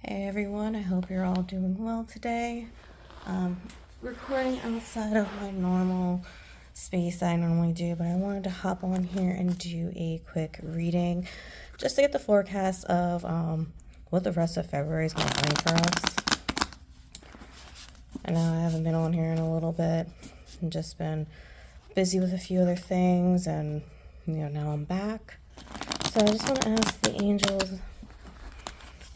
Hey everyone, I hope you're all doing well today. Recording outside of my normal space that I normally do, but I wanted to hop on here and do a quick reading just to get the forecast of what the rest of February is going to bring for us. I know I haven't been on here in a little bit and just been busy with a few other things, and now I'm back. So I just want to ask the angels,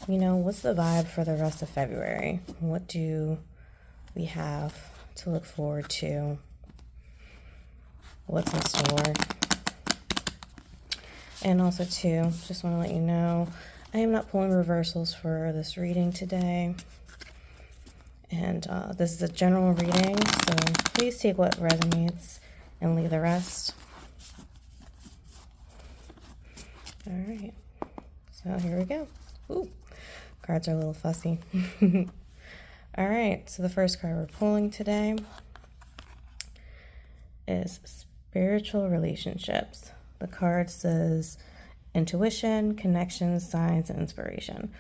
what's the vibe for the rest of February? What do we have to look forward to? What's in store? And also, too, just want to let you know, I am not pulling reversals for this reading today. And this is a general reading, so please take what resonates and leave the rest. All right, so here we go. Ooh. Cards are a little fussy. All right, so the first card we're pulling today is spiritual relationships. The card says intuition, connections, signs, and inspiration.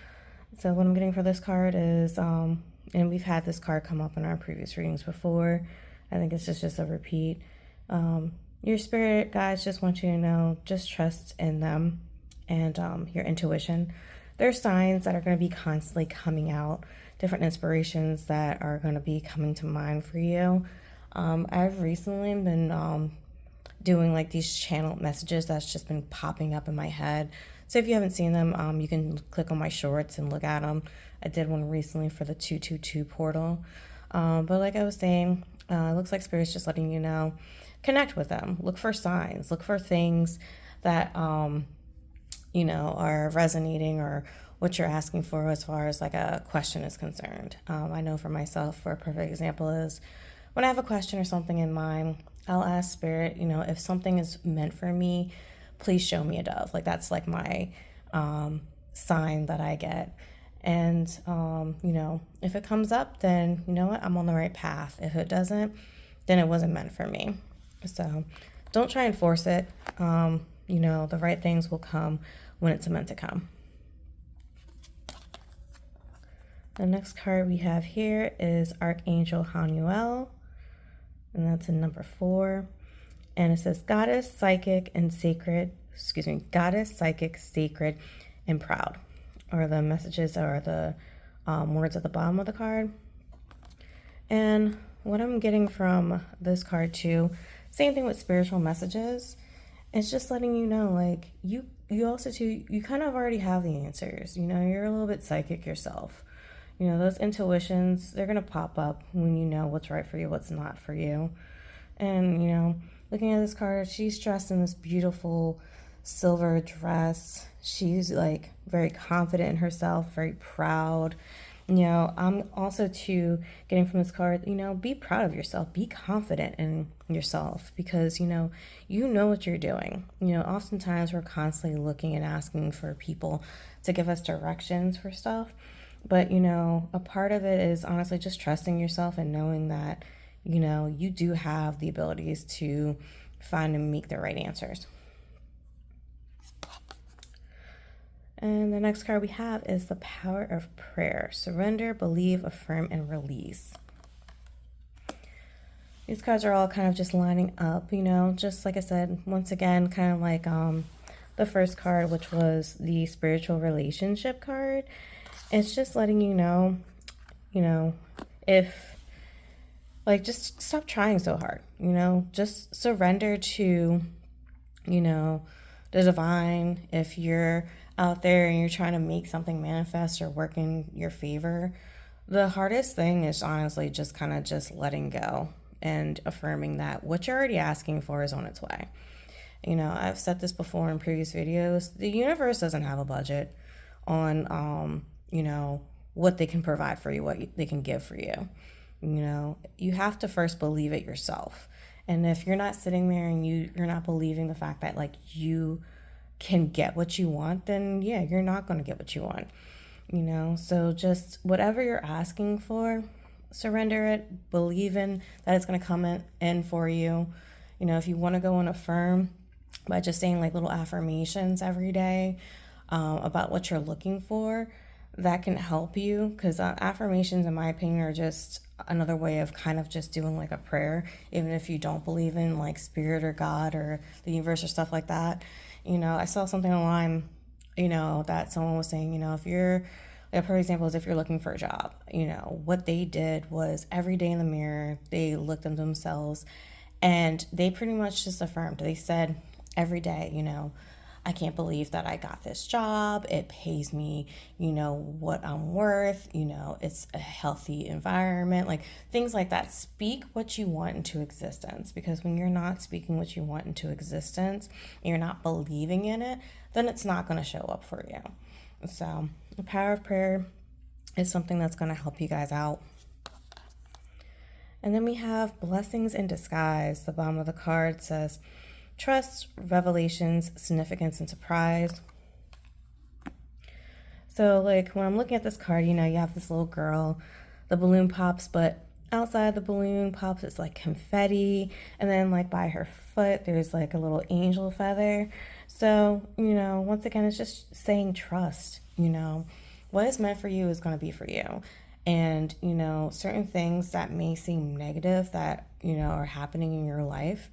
So what I'm getting for this card is, and we've had this card come up in our previous readings before. I think it's just a repeat. Your spirit guides just want you to know, just trust in them and your intuition. There's signs that are going to be constantly coming out, different inspirations that are going to be coming to mind for you. I've recently been doing like these channeled messages that's just been popping up in my head. So if you haven't seen them, you can click on my shorts and look at them. I did one recently for the 222 portal. But like I was saying, it looks like Spirit's just letting you know, connect with them. Look for signs. Look for things that are resonating, or what you're asking for as far as like a question is concerned. I know for myself, for a perfect example is when I have a question or something in mind, I'll ask Spirit, if something is meant for me, please show me a dove. Like that's like my sign that I get. And, if it comes up, then you know what, I'm on the right path. If it doesn't, then it wasn't meant for me. So don't try and force it. The right things will come when it's meant to come. The next card we have here is Archangel Hanuel, and that's in number 4. And it says Goddess, Psychic, Sacred, and Proud, or the messages, or the words at the bottom of the card. And what I'm getting from this card too, same thing with spiritual messages, it's just letting you know, like, you also too, you kind of already have the answers. You're a little bit psychic yourself. Those intuitions, they're going to pop up when you know what's right for you, what's not for you. And, looking at this card, she's dressed in this beautiful silver dress. She's like very confident in herself, very proud. I'm also too getting from this card, be proud of yourself, be confident in yourself, because, you know what you're doing. Oftentimes we're constantly looking and asking for people to give us directions for stuff. But, a part of it is honestly just trusting yourself and knowing that, you do have the abilities to find and make the right answers. And the next card we have is the Power of Prayer. Surrender, believe, affirm, and release. These cards are all kind of just lining up, just like I said, once again, kind of like the first card, which was the spiritual relationship card. It's just letting you know, if, like, just stop trying so hard, just surrender to, the divine. If you're out there and you're trying to make something manifest or work in your favor, the hardest thing is honestly just kind of just letting go and affirming that what you're already asking for is on its way. I've said this before in previous videos, the universe doesn't have a budget on, what they can provide for you, what they can give for you. You have to first believe it yourself. And if you're not sitting there and you're not believing the fact that like you can get what you want, then yeah, you're not going to get what you want. So just whatever you're asking for, surrender it, believe in that it's going to come in for you. If you want to go and affirm by just saying like little affirmations every day about what you're looking for, that can help you, because affirmations, in my opinion, are just another way of kind of just doing like a prayer, even if you don't believe in like spirit or God or the universe or stuff like that. I saw something online, that someone was saying, if you're, a perfect example is if you're looking for a job, what they did was every day in the mirror, they looked at themselves and they pretty much just affirmed. They said every day, I can't believe that I got this job. It pays me, what I'm worth. It's a healthy environment, like things like that. Speak what you want into existence, because when you're not speaking what you want into existence, you're not believing in it, then it's not going to show up for you. So the power of prayer is something that's going to help you guys out. And then we have blessings in disguise. The bottom of the card says trust, revelations, significance, and surprise. So like when I'm looking at this card, you have this little girl, the balloon pops, but outside the balloon pops, it's like confetti. And then like by her foot, there's like a little angel feather. So, once again, it's just saying trust, what is meant for you is going to be for you. And, certain things that may seem negative that, are happening in your life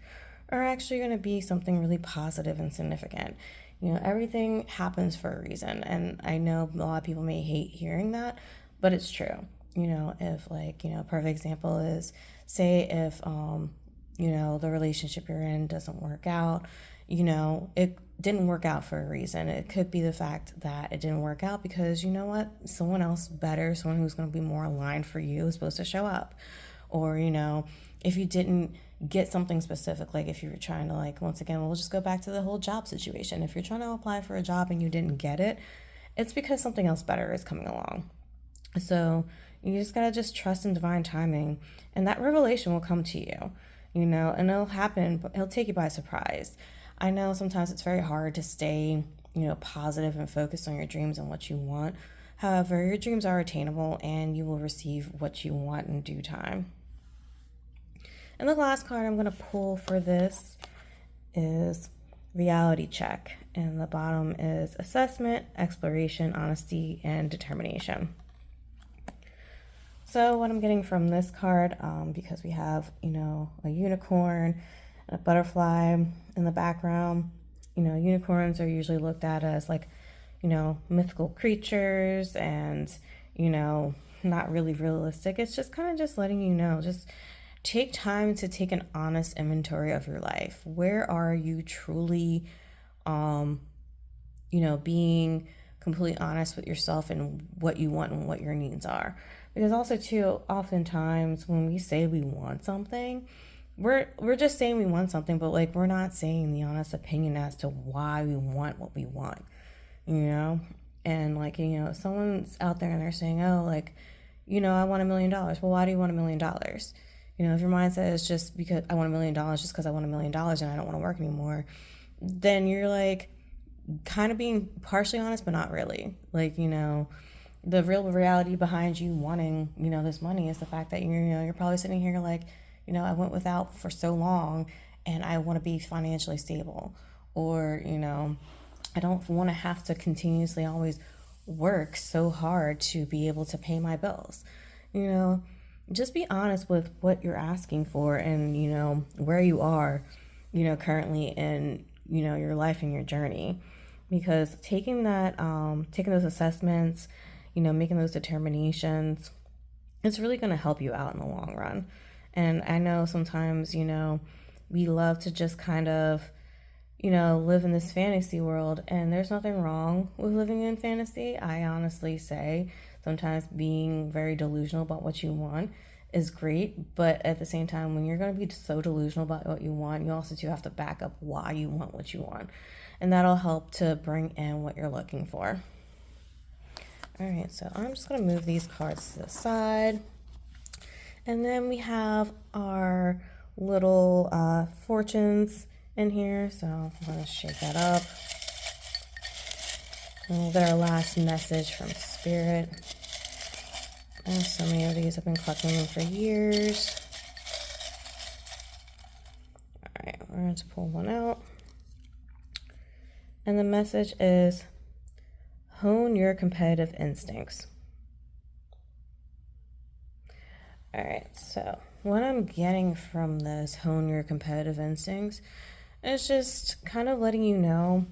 are actually going to be something really positive and significant. Everything happens for a reason. And I know a lot of people may hate hearing that, but it's true. If like, a perfect example is, say if, the relationship you're in doesn't work out, it didn't work out for a reason. It could be the fact that it didn't work out because, someone else better, someone who's going to be more aligned for you is supposed to show up. Or, if you didn't get something specific, like if you were trying to, like, once again, we'll just go back to the whole job situation. If you're trying to apply for a job and you didn't get it, it's because something else better is coming along. So you just got to just trust in divine timing, and that revelation will come to you, and it'll happen, but it'll take you by surprise. I know sometimes it's very hard to stay, positive and focused on your dreams and what you want. However, your dreams are attainable and you will receive what you want in due time. And the last card I'm going to pull for this is reality check. And the bottom is assessment, exploration, honesty, and determination. So what I'm getting from this card, because we have, a unicorn, a butterfly in the background. Unicorns are usually looked at as like, mythical creatures and, not really realistic. It's just kind of just letting you know, just take time to take an honest inventory of your life. Where are you truly, being completely honest with yourself and what you want and what your needs are. Because also too, oftentimes when we say we want something, we're just saying we want something, but like we're not saying the honest opinion as to why we want what we want, and like, if someone's out there and they're saying, oh, like, I want $1 million. Well, why do you want $1 million? If your mindset is just because I want $1 million, just because I want $1 million and I don't want to work anymore, then you're like kind of being partially honest, but not really. Like, the real reality behind you wanting, this money is the fact that you're probably sitting here like, I went without for so long and I want to be financially stable. Or, I don't want to have to continuously always work so hard to be able to pay my bills. Just be honest with what you're asking for and, where you are, currently in, your life and your journey. Because taking those assessments, making those determinations, it's really going to help you out in the long run. And I know sometimes, we love to just kind of, live in this fantasy world, and there's nothing wrong with living in fantasy. I honestly say sometimes being very delusional about what you want is great, but at the same time, when you're going to be so delusional about what you want, you also do have to back up why you want what you want, and that'll help to bring in what you're looking for. All right, so I'm just going to move these cards to the side. And then we have our little fortunes in here. So I'm going to shake that up. And we'll get our last message from Spirit. And so many of these I've been collecting them for years. All right, we're going to pull one out. And the message is, hone your competitive instincts. All right, so what I'm getting from this hone your competitive instincts is just kind of letting you know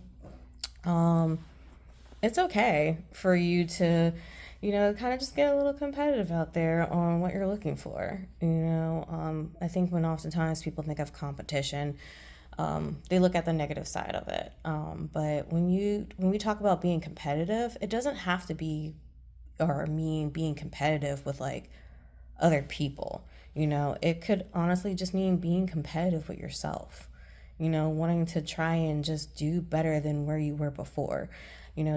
it's okay for you to, kind of just get a little competitive out there on what you're looking for. I think when oftentimes people think of competition, they look at the negative side of it. But when we talk about being competitive, it doesn't have to be or mean being competitive with like other people. It could honestly just mean being competitive with yourself. Wanting to try and just do better than where you were before.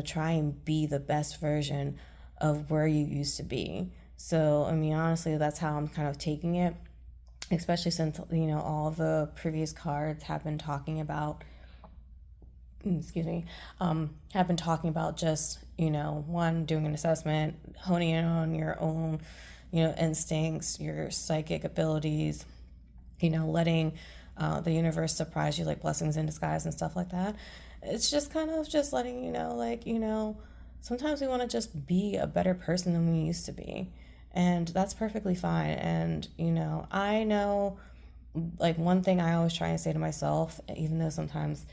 Try and be the best version of where you used to be. So, I mean, honestly, that's how I'm kind of taking it, especially since, all the previous cards have been talking about, excuse me, have been talking about just, one, doing an assessment, honing in on your own, instincts, your psychic abilities, letting the universe surprise you like blessings in disguise and stuff like that. It's just kind of just letting you know, like, sometimes we want to just be a better person than we used to be. And that's perfectly fine. And, I know, like, one thing I always try and say to myself, even though sometimes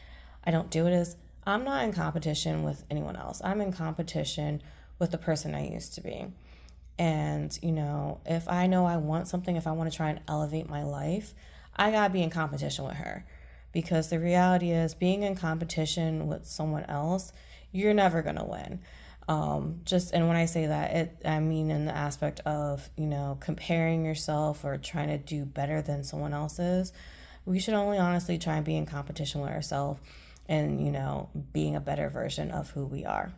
I don't do it, is I'm not in competition with anyone else. I'm in competition with the person I used to be. And, if I know I want something, if I want to try and elevate my life, I got to be in competition with her. Because the reality is, being in competition with someone else, you're never going to win. And when I say that, I mean in the aspect of, comparing yourself or trying to do better than someone else's. We should only honestly try and be in competition with ourselves and, being a better version of who we are.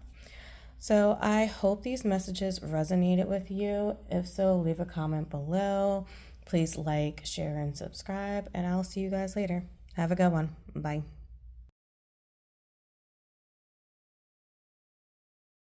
So I hope these messages resonated with you. If so, leave a comment below. Please like, share, and subscribe, and I'll see you guys later. Have a good one. Bye.